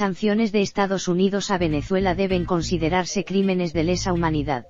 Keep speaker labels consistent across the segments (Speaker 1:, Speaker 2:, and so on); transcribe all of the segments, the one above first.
Speaker 1: sanciones de Estados Unidos a Venezuela deben considerarse crímenes de lesa humanidad.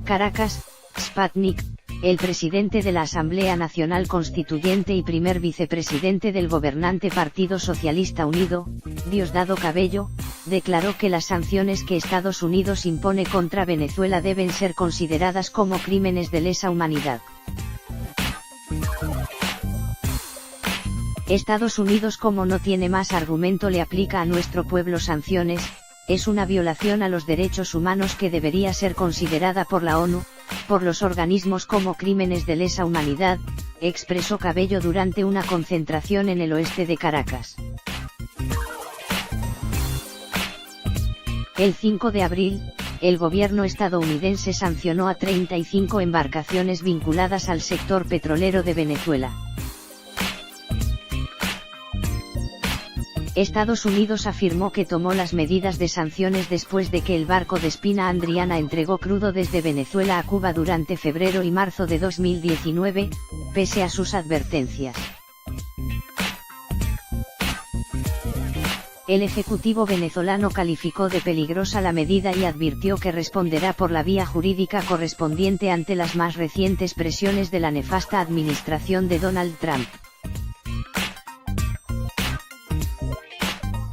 Speaker 1: Caracas, Sputnik, el presidente de la Asamblea Nacional Constituyente y primer vicepresidente del gobernante Partido Socialista Unido, Diosdado Cabello, declaró que las sanciones que Estados Unidos impone contra Venezuela deben ser consideradas como crímenes de lesa humanidad. Estados Unidos, como no tiene más argumento, le aplica a nuestro pueblo sanciones. Es una violación a los derechos humanos que debería ser considerada por la ONU, por los organismos como crímenes de lesa humanidad, expresó Cabello durante una concentración en el oeste de Caracas. El 5 de abril, el gobierno estadounidense sancionó a 35 embarcaciones vinculadas al sector petrolero de Venezuela. Estados Unidos afirmó que tomó las medidas de sanciones después de que el barco de Spina Andriana entregó crudo desde Venezuela a Cuba durante febrero y marzo de 2019, pese a sus advertencias. El Ejecutivo venezolano calificó de peligrosa la medida y advirtió que responderá por la vía jurídica correspondiente ante las más recientes presiones de la nefasta administración de Donald Trump.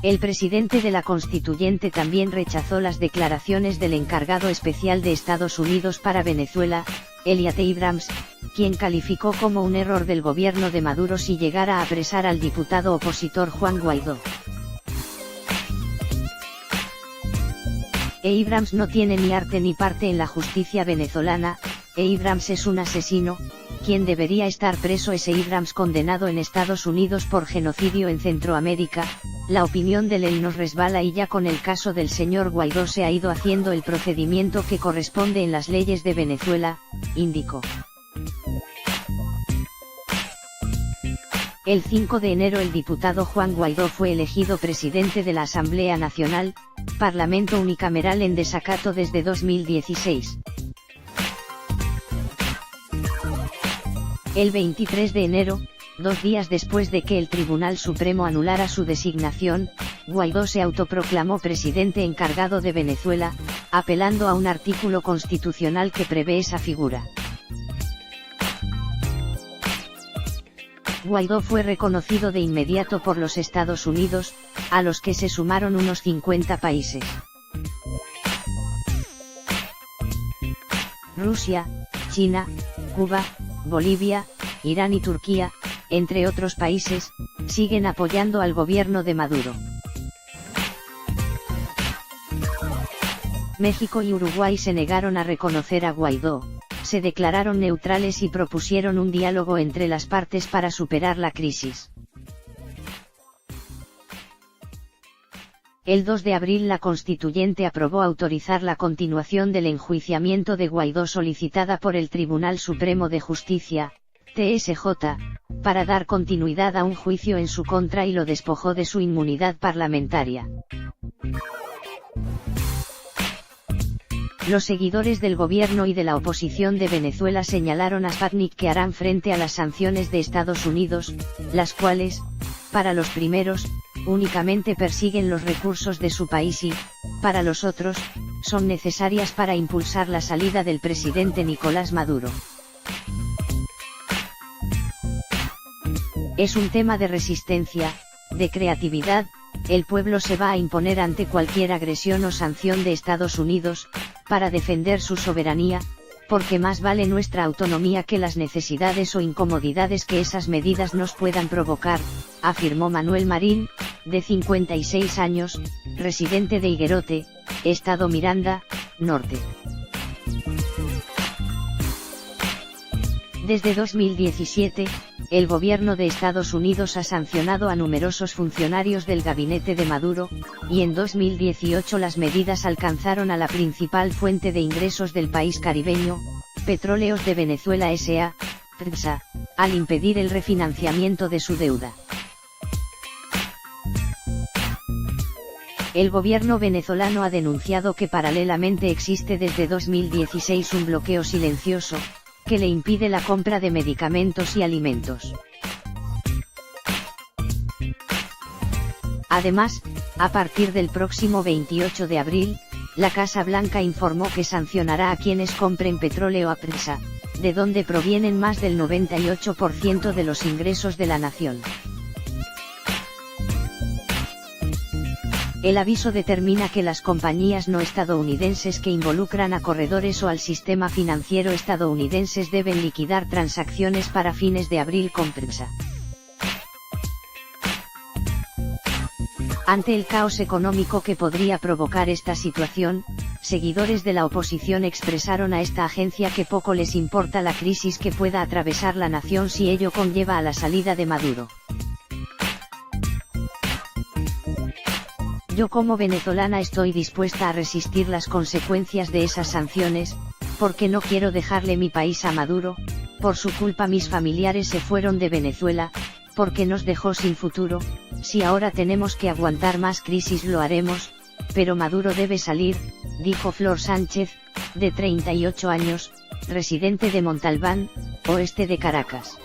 Speaker 1: El presidente de la Constituyente también rechazó las declaraciones del encargado especial de Estados Unidos para Venezuela, Elliott Abrams, quien calificó como un error del gobierno de Maduro si llegara a apresar al diputado opositor Juan Guaidó. Abrams no tiene ni arte ni parte en la justicia venezolana. Abrams es un asesino. Quien debería estar preso es Abrams, condenado en Estados Unidos por genocidio en Centroamérica. La opinión de él nos resbala y ya con el caso del señor Guaidó se ha ido haciendo el procedimiento que corresponde en las leyes de Venezuela, indicó. El 5 de enero el diputado Juan Guaidó fue elegido presidente de la Asamblea Nacional, Parlamento unicameral en desacato desde 2016. El 23 de enero, 2 días después de que el Tribunal Supremo anulara su designación, Guaidó se autoproclamó presidente encargado de Venezuela, apelando a un artículo constitucional que prevé esa figura. Guaidó fue reconocido de inmediato por los Estados Unidos, a los que se sumaron unos 50 países. Rusia, China, Cuba, Bolivia, Irán y Turquía, entre otros países, siguen apoyando al gobierno de Maduro. México y Uruguay se negaron a reconocer a Guaidó, se declararon neutrales y propusieron un diálogo entre las partes para superar la crisis. El 2 de abril la Constituyente aprobó autorizar la continuación del enjuiciamiento de Guaidó solicitada por el Tribunal Supremo de Justicia, TSJ, para dar continuidad a un juicio en su contra y lo despojó de su inmunidad parlamentaria. Los seguidores del gobierno y de la oposición de Venezuela señalaron a Sputnik que harán frente a las sanciones de Estados Unidos, las cuales, para los primeros, únicamente persiguen los recursos de su país y, para los otros, son necesarias para impulsar la salida del presidente Nicolás Maduro. Es un tema de resistencia, de creatividad. El pueblo se va a imponer ante cualquier agresión o sanción de Estados Unidos, para defender su soberanía, porque más vale nuestra autonomía que las necesidades o incomodidades que esas medidas nos puedan provocar, afirmó Manuel Marín, de 56 años, residente de Higuerote, Estado Miranda, Norte. Desde 2017, el gobierno de Estados Unidos ha sancionado a numerosos funcionarios del gabinete de Maduro, y en 2018 las medidas alcanzaron a la principal fuente de ingresos del país caribeño, Petróleos de Venezuela S.A., PDVSA, al impedir el refinanciamiento de su deuda. El gobierno venezolano ha denunciado que paralelamente existe desde 2016 un bloqueo silencioso, que le impide la compra de medicamentos y alimentos. Además, a partir del próximo 28 de abril, la Casa Blanca informó que sancionará a quienes compren petróleo a PDVSA, de donde provienen más del 98% de los ingresos de la nación. El aviso determina que las compañías no estadounidenses que involucran a corredores o al sistema financiero estadounidenses deben liquidar transacciones para fines de abril con PDVSA. Ante el caos económico que podría provocar esta situación, seguidores de la oposición expresaron a esta agencia que poco les importa la crisis que pueda atravesar la nación si ello conlleva a la salida de Maduro. Yo como venezolana estoy dispuesta a resistir las consecuencias de esas sanciones, porque no quiero dejarle mi país a Maduro. Por su culpa mis familiares se fueron de Venezuela, porque nos dejó sin futuro. Si ahora tenemos que aguantar más crisis lo haremos, pero Maduro debe salir, dijo Flor Sánchez, de 38 años, residente de Montalbán, oeste de Caracas.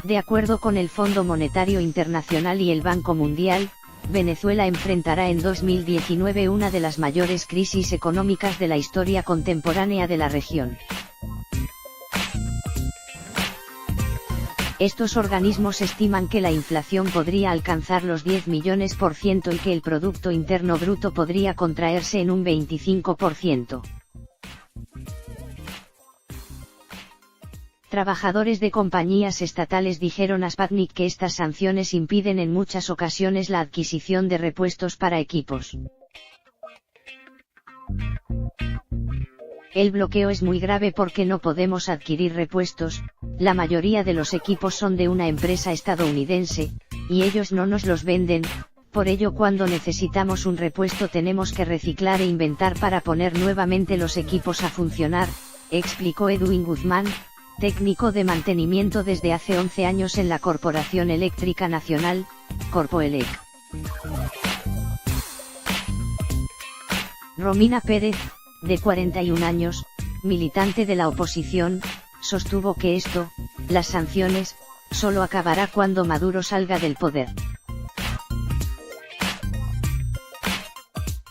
Speaker 1: De acuerdo con el Fondo Monetario Internacional y el Banco Mundial, Venezuela enfrentará en 2019 una de las mayores crisis económicas de la historia contemporánea de la región. Estos organismos estiman que la inflación podría alcanzar los 10 millones% y que el Producto Interno Bruto podría contraerse en un 25%. Trabajadores de compañías estatales dijeron a Sputnik que estas sanciones impiden en muchas ocasiones la adquisición de repuestos para equipos. El bloqueo es muy grave porque no podemos adquirir repuestos, la mayoría de los equipos son de una empresa estadounidense, y ellos no nos los venden, por ello cuando necesitamos un repuesto tenemos que reciclar e inventar para poner nuevamente los equipos a funcionar, explicó Edwin Guzmán, técnico de mantenimiento desde hace 11 años en la Corporación Eléctrica Nacional, Corpoelec. Romina Pérez, de 41 años, militante de la oposición, sostuvo que las sanciones, solo acabará cuando Maduro salga del poder.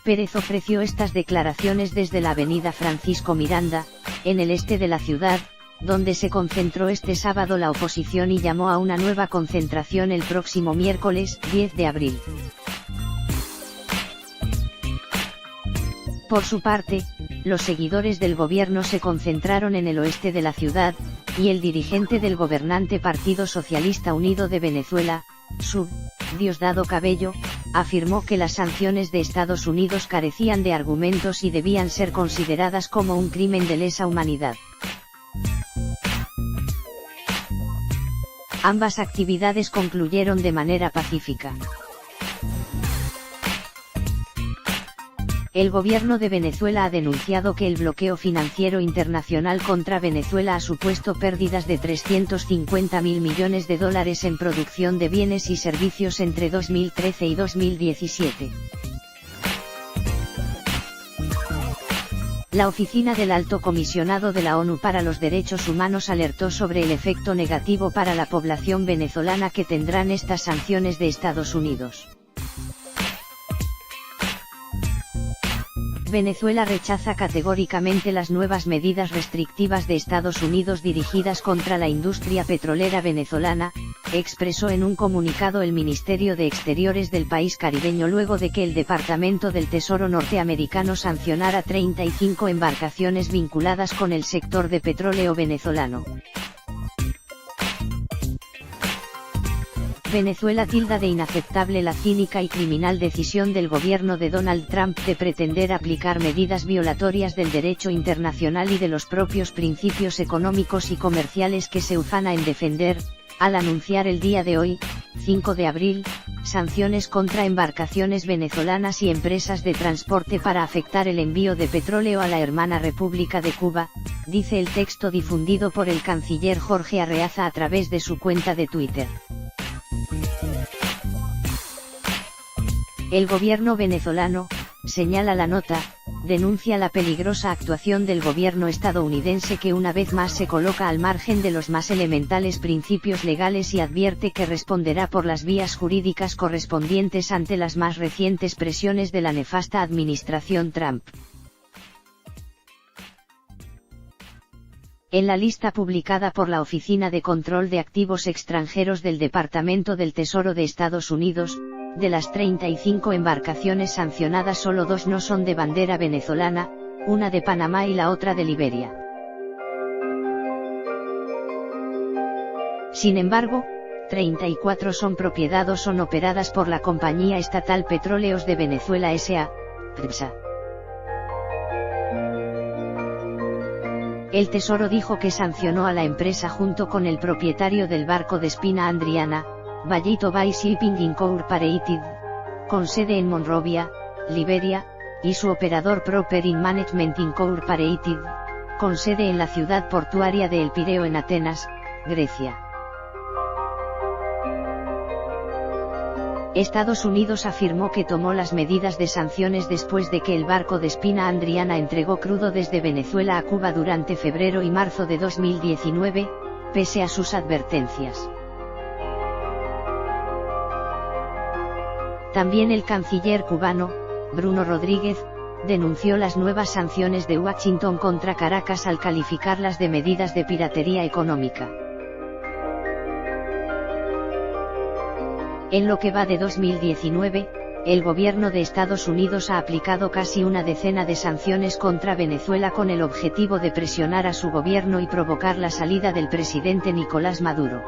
Speaker 1: Pérez ofreció estas declaraciones desde la avenida Francisco Miranda, en el este de la ciudad, donde se concentró este sábado la oposición y llamó a una nueva concentración el próximo miércoles, 10 de abril. Por su parte, los seguidores del gobierno se concentraron en el oeste de la ciudad, y el dirigente del gobernante Partido Socialista Unido de Venezuela, SUV, Diosdado Cabello, afirmó que las sanciones de Estados Unidos carecían de argumentos y debían ser consideradas como un crimen de lesa humanidad. Ambas actividades concluyeron de manera pacífica. El gobierno de Venezuela ha denunciado que el bloqueo financiero internacional contra Venezuela ha supuesto pérdidas de 350.000 millones de dólares en producción de bienes y servicios entre 2013 y 2017. La Oficina del Alto Comisionado de la ONU para los Derechos Humanos alertó sobre el efecto negativo para la población venezolana que tendrán estas sanciones de Estados Unidos. Venezuela rechaza categóricamente las nuevas medidas restrictivas de Estados Unidos dirigidas contra la industria petrolera venezolana, expresó en un comunicado el Ministerio de Exteriores del país caribeño luego de que el Departamento del Tesoro norteamericano sancionara 35 embarcaciones vinculadas con el sector de petróleo venezolano. Venezuela tilda de inaceptable la cínica y criminal decisión del gobierno de Donald Trump de pretender aplicar medidas violatorias del derecho internacional y de los propios principios económicos y comerciales que se ufana en defender, al anunciar el día de hoy, 5 de abril, sanciones contra embarcaciones venezolanas y empresas de transporte para afectar el envío de petróleo a la hermana República de Cuba, dice el texto difundido por el canciller Jorge Arreaza a través de su cuenta de Twitter. El gobierno venezolano, señala la nota, denuncia la peligrosa actuación del gobierno estadounidense que una vez más se coloca al margen de los más elementales principios legales y advierte que responderá por las vías jurídicas correspondientes ante las más recientes presiones de la nefasta administración Trump. En la lista publicada por la Oficina de Control de Activos Extranjeros del Departamento del Tesoro de Estados Unidos, de las 35 embarcaciones sancionadas solo 2 no son de bandera venezolana, una de Panamá y la otra de Liberia. Sin embargo, 34 son propiedad o son operadas por la Compañía Estatal Petróleos de Venezuela S.A., PDVSA. El Tesoro dijo que sancionó a la empresa junto con el propietario del barco Despina Andriana, Vallito Bay Shipping Incorporated, con sede en Monrovia, Liberia, y su operador Proper In Management Incorporated, con sede en la ciudad portuaria de El Pireo en Atenas, Grecia. Estados Unidos afirmó que tomó las medidas de sanciones después de que el barco Despina Andriana entregó crudo desde Venezuela a Cuba durante febrero y marzo de 2019, pese a sus advertencias. También el canciller cubano, Bruno Rodríguez, denunció las nuevas sanciones de Washington contra Caracas al calificarlas de medidas de piratería económica. En lo que va de 2019, el gobierno de Estados Unidos ha aplicado casi una decena de sanciones contra Venezuela con el objetivo de presionar a su gobierno y provocar la salida del presidente Nicolás Maduro.